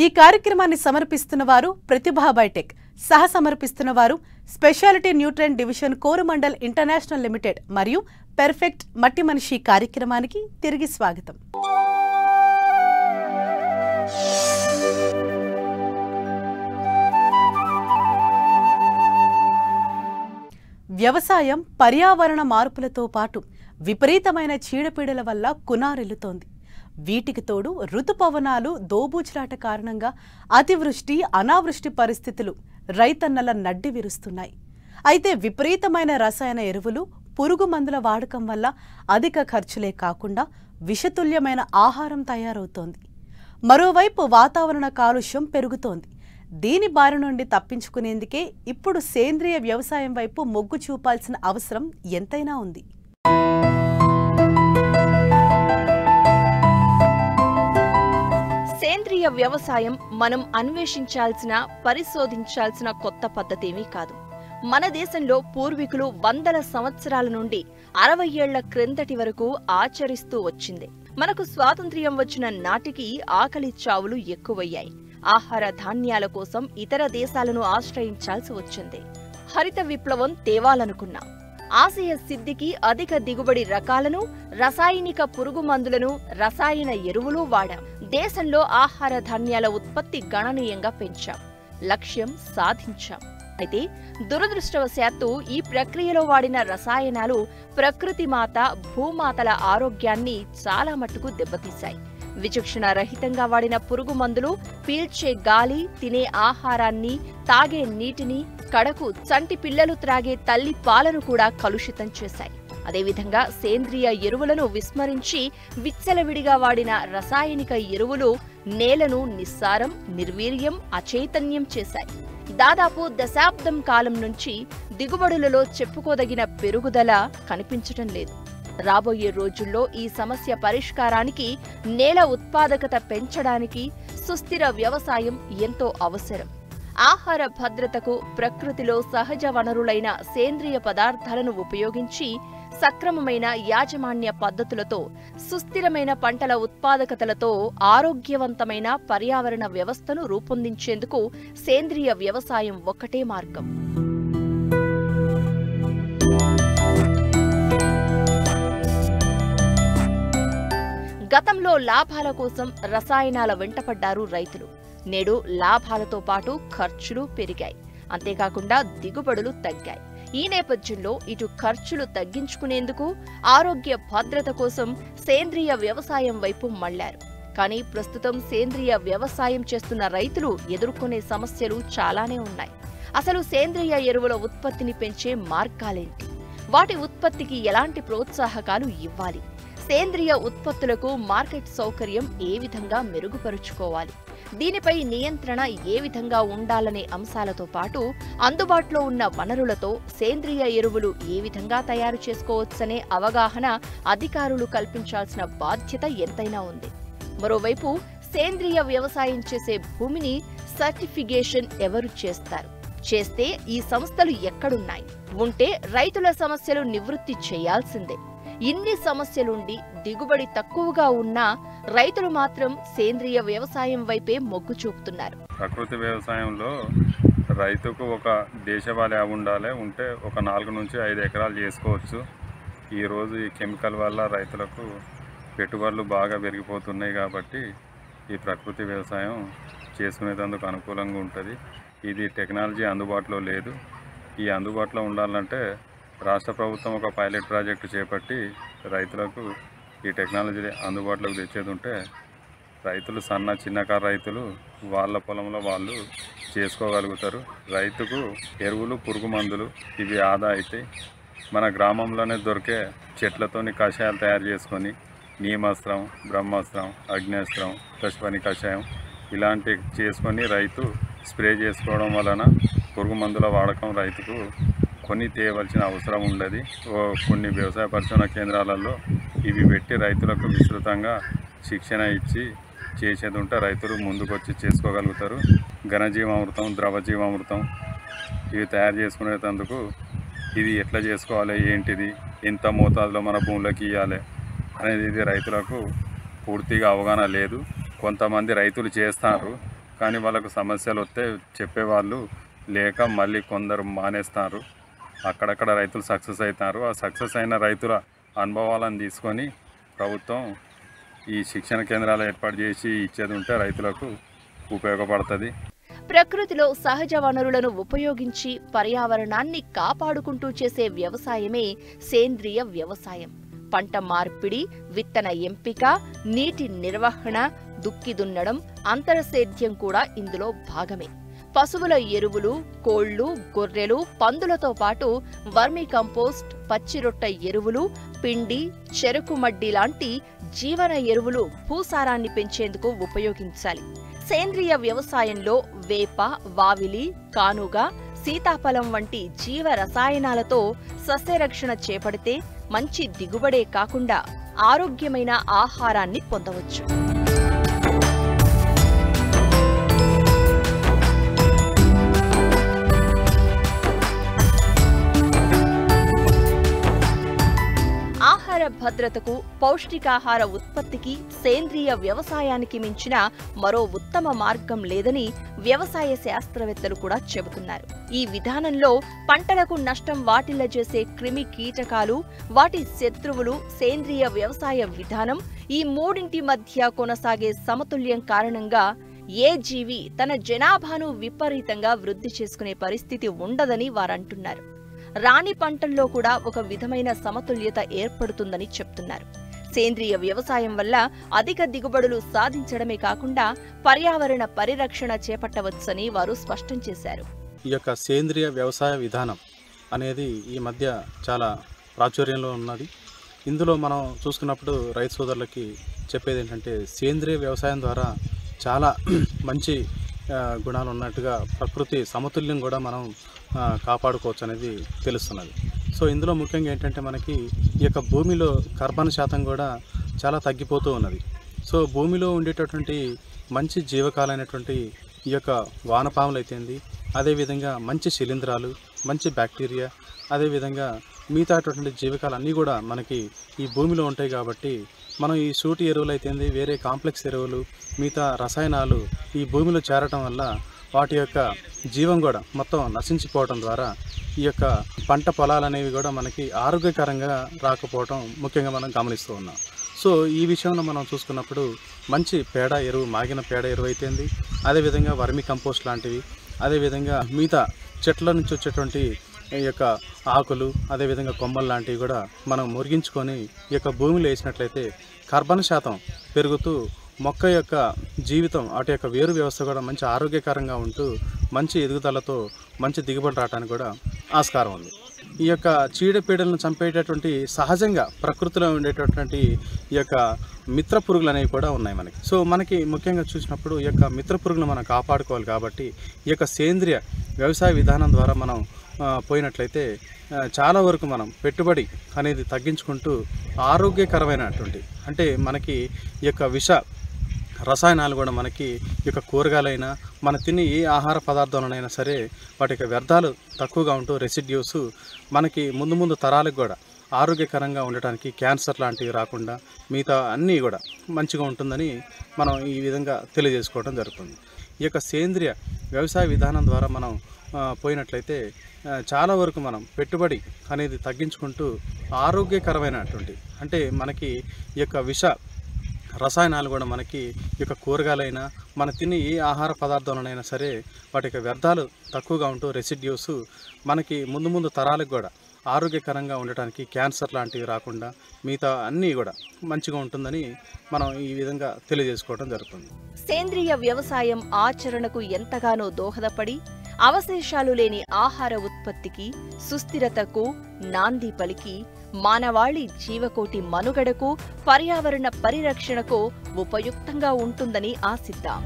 ఈ కార్యక్రమాన్ని సమర్పిస్తున్న వారు ప్రతిభా బయోటెక్, సహ సమర్పిస్తున్న వారు speciality nutrient division Coromandel international limited మరియు పెర్ఫెక్ట్ మట్టి మనిషి కార్యక్రమానికి తిరిగి స్వాగతం. వ్యవసాయం పర్యావరణ మార్పులతో పాటు విపరీతమైన చీడపీడల వల్ల కునారెల్లుతోంది. వీటికి తోడు ఋతుపవనాలు, దోబూచులాట కారణంగా అతివృష్టి, అనావృష్టి పరిస్థితులు రైతన్నల నడ్డి విరుస్తున్నాయి. అయితే విపరీతమైన రసాయన ఎరువులు, పురుగు మందుల వాడకం వల్ల అధిక ఖర్చులే కాకుండా విషతుల్యమైన ఆహారం తయారవుతోంది. మరోవైపు వాతావరణ కాలుష్యం పెరుగుతోంది. దీని బారి నుండి తప్పించుకునేందుకే ఇప్పుడు సేంద్రియ వ్యవసాయం వైపు మొగ్గు చూపాల్సిన అవసరం ఎంతైనా ఉంది. సేంద్రియ వ్యవసాయం మనం అన్వేషించాల్సిన, పరిశోధించాల్సిన కొత్త పద్ధతేమీ కాదు. మన దేశంలో పూర్వీకులు వందల సంవత్సరాల నుండి 60 ఏళ్ల క్రిందటి వరకు ఆచరిస్తూ వచ్చింది. మనకు స్వాతంత్ర్యం వచ్చిన నాటికి ఆకలి చావులు ఎక్కువయ్యాయి. ఆహార ధాన్యాల కోసం ఇతర దేశాలను ఆశ్రయించాల్సి వచ్చింది. హరిత విప్లవం తేవాలనుకున్నాం. ఆశయ సిద్ధికి అధిక దిగుబడి రకాలను, రసాయనిక పురుగు మందులను, రసాయన ఎరువులు వాడాం. దేశంలో ఆహార ధాన్యాల ఉత్పత్తి గణనీయంగా పెంచాం. లక్ష్యం సాధించాం. అయితే దురదృష్టవశాత్తు ఈ ప్రక్రియలో వాడిన రసాయనాలు ప్రకృతి మాత, భూమాతల ఆరోగ్యాన్ని చాలా మట్టుకు దెబ్బతీశాయి. విచక్షణ రహితంగా వాడిన పురుగు మందులు పీల్చే గాలి, తినే ఆహారాన్ని, తాగే నీటిని, కడకు చంటి పిల్లలు త్రాగే తల్లి పాలను కూడా కలుషితం చేశాయి. అదేవిధంగా సేంద్రియ ఎరువులను విస్మరించి విచ్చలవిడిగా వాడిన రసాయనిక ఎరువులు నేలను నిస్సారం, నిర్వీర్యం, అచైతన్యం చేశాయి. దాదాపు దశాబ్దం కాలం నుంచి దిగుబడులలో చెప్పుకోదగిన పెరుగుదల కనిపించటం లేదు. రాబోయే రోజుల్లో ఈ సమస్య పరిష్కారానికి, నేల ఉత్పాదకత పెంచడానికి సుస్థిర వ్యవసాయం ఎంతో అవసరం. ఆహార భద్రతకు ప్రకృతిలో సహజ వనరులైన సేంద్రియ పదార్థాలను ఉపయోగించి సక్రమమైన యాజమాన్య పద్ధతులతో, సుస్థిరమైన పంటల ఉత్పాదకతలతో ఆరోగ్యవంతమైన పర్యావరణ వ్యవస్థను రూపొందించేందుకు సేంద్రియ వ్యవసాయం ఒక్కటే మార్గం. గతంలో లాభాల కోసం రసాయనాల వెంటపడ్డారు రైతులు. నేడు లాభాలతో పాటు ఖర్చులు పెరిగాయి. అంతేకాకుండా దిగుబడులు తగ్గాయి. ఈ నేపథ్యంలో ఇటు ఖర్చులు తగ్గించుకునేందుకు, ఆరోగ్య భద్రత కోసం సేంద్రియ వ్యవసాయం వైపు మళ్లారు. కానీ ప్రస్తుతం సేంద్రియ వ్యవసాయం చేస్తున్న రైతులు ఎదుర్కొనే సమస్యలు చాలానే ఉన్నాయి. అసలు సేంద్రియ ఎరువుల ఉత్పత్తిని పెంచే మార్గాలేంటి? వాటి ఉత్పత్తికి ఎలాంటి ప్రోత్సాహకాలు ఇవ్వాలి? సేంద్రియ ఉత్పత్తులకు మార్కెట్ సౌకర్యం ఏ విధంగా మెరుగుపరుచుకోవాలి? దీనిపై నియంత్రణ ఏ విధంగా ఉండాలనే అంశాలతో పాటు అందుబాటులో ఉన్న వనరులతో సేంద్రియ ఎరువులు ఏ విధంగా తయారు చేసుకోవచ్చనే అవగాహన అధికారులు కల్పించాల్సిన బాధ్యత ఎంతైనా ఉంది. మరోవైపు సేంద్రియ వ్యవసాయం చేసే భూమిని సర్టిఫికేషన్ ఎవరు చేస్తారు? చేస్తే ఈ సంస్థలు ఎక్కడున్నాయి? ఉంటే రైతుల సమస్యలు నివృత్తి చేయాల్సిందే. ఇన్ని సమస్యలుండి దిగుబడి తక్కువగా ఉన్నా రైతులు మాత్రం సేంద్రియ వ్యవసాయం వైపే మొగ్గు చూపుతున్నారు. ప్రకృతి వ్యవసాయంలో రైతుకు ఒక దేశవాళీ ఉండాలి. ఉంటే ఒక 4 నుంచి 5 ఎకరాలు చేసుకోవచ్చు. ఈరోజు ఈ కెమికల్ వల్ల రైతులకు పెట్టుబడులు బాగా పెరిగిపోతున్నాయి కాబట్టి ఈ ప్రకృతి వ్యవసాయం చేసుకునేందుకు అనుకూలంగా ఉంటుంది. ఇది టెక్నాలజీ అందుబాటులో లేదు. ఈ అందుబాటులో ఉండాలంటే రాష్ట్ర ప్రభుత్వం ఒక పైలట్ ప్రాజెక్టు చేపట్టి రైతులకు ఈ టెక్నాలజీ అందుబాటులోకి తెచ్చేది ఉంటే రైతులు, చిన్నకారు రైతులు వాళ్ళ పొలంలో వాళ్ళు చేసుకోగలుగుతారు. రైతుకు ఎరువులు, పురుగు మందులు ఇవి ఆదా అవుతాయి. మన గ్రామంలోనే దొరికే చెట్లతోని కషాయాలు తయారు చేసుకొని నీమాస్త్రం, బ్రహ్మాస్త్రం, అగ్నేస్త్రం, పశుపని కషాయం ఇలాంటి చేసుకొని రైతు స్ప్రే చేసుకోవడం వలన పురుగు మందుల వాడకం రైతుకు కొని తేయవలసిన అవసరం ఉండదు. కొన్ని వ్యవసాయ పరిశోధన కేంద్రాలలో ఇవి పెట్టి రైతులకు విస్తృతంగా శిక్షణ ఇచ్చి చేసేది ఉంటే రైతులు ముందుకొచ్చి చేసుకోగలుగుతారు. ఘనజీవామృతం, ద్రవజీవామృతం ఇవి తయారు చేసుకునేందుకు ఇది ఎట్లా చేసుకోవాలి, ఏంటిది, ఎంత మోతాదులో మన భూములకు ఇవ్వాలి అనేది రైతులకు పూర్తిగా అవగాహన లేదు. కొంతమంది రైతులు చేస్తారు, కానీ వాళ్ళకు సమస్యలు వస్తే చెప్పేవాళ్ళు లేక మళ్ళీ కొందరు మానేస్తారు. అక్కడక్కడ రైతులు సక్సెస్ అవుతారు. ఆ సక్సెస్ అయిన రైతుల అనుభవాలను తీసుకొని ప్రభుత్వం ఈ శిక్షణ కేంద్రాలు ఏర్పాటు చేసి ఇచ్చేది ఉంటే రైతులకు ఉపయోగపడుతుంది. ప్రకృతిలో సహజ వనరులను ఉపయోగించి పర్యావరణాన్ని కాపాడుకుంటూ చేసే వ్యవసాయమే సేంద్రియ వ్యవసాయం. పంట మార్పిడి, విత్తన ఎంపిక, నీటి నిర్వహణ, దుక్కి దున్నడం, అంతరసేద్యం కూడా ఇందులో భాగమే. పశువుల ఎరువులు, కోళ్లు, గొర్రెలు, పందులతో పాటు వర్మీ కంపోస్ట్, పచ్చిరొట్ట ఎరువులు, పిండి, చెరుకు మడ్డి లాంటి జీవన ఎరువులు భూసారాన్ని పెంచేందుకు ఉపయోగించాలి. సేంద్రియ వ్యవసాయంలో వేప, వావిలి, కానుగ, సీతాఫలం వంటి జీవ రసాయనాలతో సస్యరక్షణ చేపడితే మంచి దిగుబడే కాకుండా ఆరోగ్యమైన ఆహారాన్ని పొందవచ్చు. ఆహార భద్రతకు, పౌష్టికాహార ఉత్పత్తికి సేంద్రియ వ్యవసాయానికి మించిన మరో ఉత్తమ మార్గం లేదని వ్యవసాయ శాస్త్రవేత్తలు కూడా చెబుతున్నారు. ఈ విధానంలో పంటలకు నష్టం వాటిల్లజేసే క్రిమి కీటకాలు, వాటి శత్రువులు, సేంద్రియ వ్యవసాయ విధానం, ఈ మూడింటి మధ్య కొనసాగే సమతుల్యం కారణంగా ఏ జీవి తన జనాభాను విపరీతంగా వృద్ధి చేసుకునే పరిస్థితి ఉండదని వారంటున్నారు. రాని పంటల్లో కూడా ఒక విధమైన సమతుల్యత ఏర్పడుతుందని చెప్తున్నారు. సేంద్రియ వ్యవసాయం వల్ల అధిక దిగుబడులు సాధించడమే కాకుండా పర్యావరణ పరిరక్షణ చేపట్టవచ్చని వారు స్పష్టం చేశారు. ఈ యొక్క సేంద్రియ వ్యవసాయ విధానం అనేది ఈ మధ్య చాలా ప్రాచుర్యంలో ఉన్నది. ఇందులో మనం చూసుకున్నప్పుడు రైతు సోదరులకి చెప్పేది ఏంటంటే, సేంద్రియ వ్యవసాయం ద్వారా చాలా మంచి గుణాలు ఉన్నట్టుగా ప్రకృతి సమతుల్యం కూడా మనం కాపాడుకోవచ్చు అనేది తెలుస్తున్నది. సో ఇందులో ముఖ్యంగా ఏంటంటే, మనకి ఈ యొక్క భూమిలో కార్బన్ శాతం కూడా చాలా తగ్గిపోతూ ఉన్నది. సో భూమిలో ఉండేటటువంటి మంచి జీవకాలైనటువంటి ఈ యొక్క వానపాములు అయితేంది, అదేవిధంగా మంచి శిలీంధ్రాలు, మంచి బ్యాక్టీరియా, అదేవిధంగా మిగతాటువంటి జీవకాలు అన్నీ కూడా మనకి ఈ భూమిలో ఉంటాయి. కాబట్టి మనం ఈ సూటి ఎరువులు అయితేంది, వేరే కాంప్లెక్స్ ఎరువులు, మిగతా రసాయనాలు ఈ భూమిలో చేరటం వల్ల వాటి యొక్క జీవం కూడా మొత్తం నశించిపోవడం ద్వారా ఈ యొక్క పంట పొలాలు అనేవి కూడా మనకి ఆరోగ్యకరంగా రాకపోవడం ముఖ్యంగా మనం గమనిస్తూ ఉన్నాం. సో ఈ విషయంలో మనం చూసుకున్నప్పుడు మంచి పేడ ఎరువు, మాగిన పేడ ఎరువు అయితేంది, అదేవిధంగా వర్మి కంపోస్ట్ లాంటివి, అదేవిధంగా మిగతా చెట్ల నుంచి వచ్చేటువంటి ఈ యొక్క ఆకులు, అదేవిధంగా కొమ్మలు లాంటివి కూడా మనం మురిగించుకొని ఈ యొక్క భూమిలో వేసినట్లయితే కార్బన్ శాతం పెరుగుతూ మొక్క యొక్క జీవితం, అటు యొక్క వేరు వ్యవస్థ కూడా మంచి ఆరోగ్యకరంగా ఉంటూ మంచి ఎదుగుదలతో మంచి దిగుబడి రావడానికి కూడా ఆస్కారం ఉంది. ఈ యొక్క చీడపీడలను చంపేటటువంటి సహజంగా ప్రకృతిలో ఉండేటటువంటి ఈ యొక్క మిత్ర పురుగులు అనేవి కూడా ఉన్నాయి మనకి. సో మనకి ముఖ్యంగా చూసినప్పుడు ఈ యొక్క మిత్ర పురుగులు మనం కాపాడుకోవాలి. కాబట్టి ఈ యొక్క సేంద్రియ వ్యవసాయ విధానం ద్వారా మనం పోయినట్లయితే చాలా వరకు మనం పెట్టుబడి అనేది తగ్గించుకుంటూ ఆరోగ్యకరమైనటువంటి, అంటే మనకి ఈ యొక్క విష రసాయనాలు కూడా మనకి ఈ యొక్క కూరగాయలైనా మన తిని ఏ ఆహార పదార్థాలనైనా సరే వాటి యొక్క వ్యర్థాలు తక్కువగా ఉంటూ రెసిడ్యూస్ మనకి ముందు తరాలకు కూడా ఆరోగ్యకరంగా ఉండటానికి, క్యాన్సర్ లాంటివి రాకుండా మిగతా అన్నీ కూడా మంచిగా ఉంటుందని మనం ఈ విధంగా తెలియజేసుకోవడం జరుగుతుంది. ఈ యొక్క సేంద్రియ వ్యవసాయ విధానం ద్వారా మనం పోయినట్లయితే చాలా వరకు మనం పెట్టుబడి అనేది తగ్గించుకుంటూ ఆరోగ్యకరమైనటువంటి, అంటే మనకి ఈ యొక్క విష రసాయనాలు కూడా మనకి ఈ యొక్క కూరగాయలైనా మన తిని ఏ ఆహార పదార్థాలనైనా సరే వాటి యొక్క వ్యర్థాలు తక్కువగా ఉంటూ రెసిడ్యూస్ మనకి ముందు తరాలకు కూడా ఆరోగ్యకరంగా ఉండటానికి, క్యాన్సర్ లాంటివి రాకుండా మిగతా అన్నీ కూడా మంచిగా ఉంటుందని మనం ఈ విధంగా తెలియజేసుకోవడం జరుగుతుంది. సేంద్రియ వ్యవసాయం ఆచరణకు ఎంతగానో దోహదపడి అవశేషాలు లేని ఆహార ఉత్పత్తికి, సుస్థిరతకు నాంది పలికి మానవాళి జీవకోటి మనుగడకు, పర్యావరణ పరిరక్షణకు ఉపయుక్తంగా ఉంటుందని ఆశిద్దాం.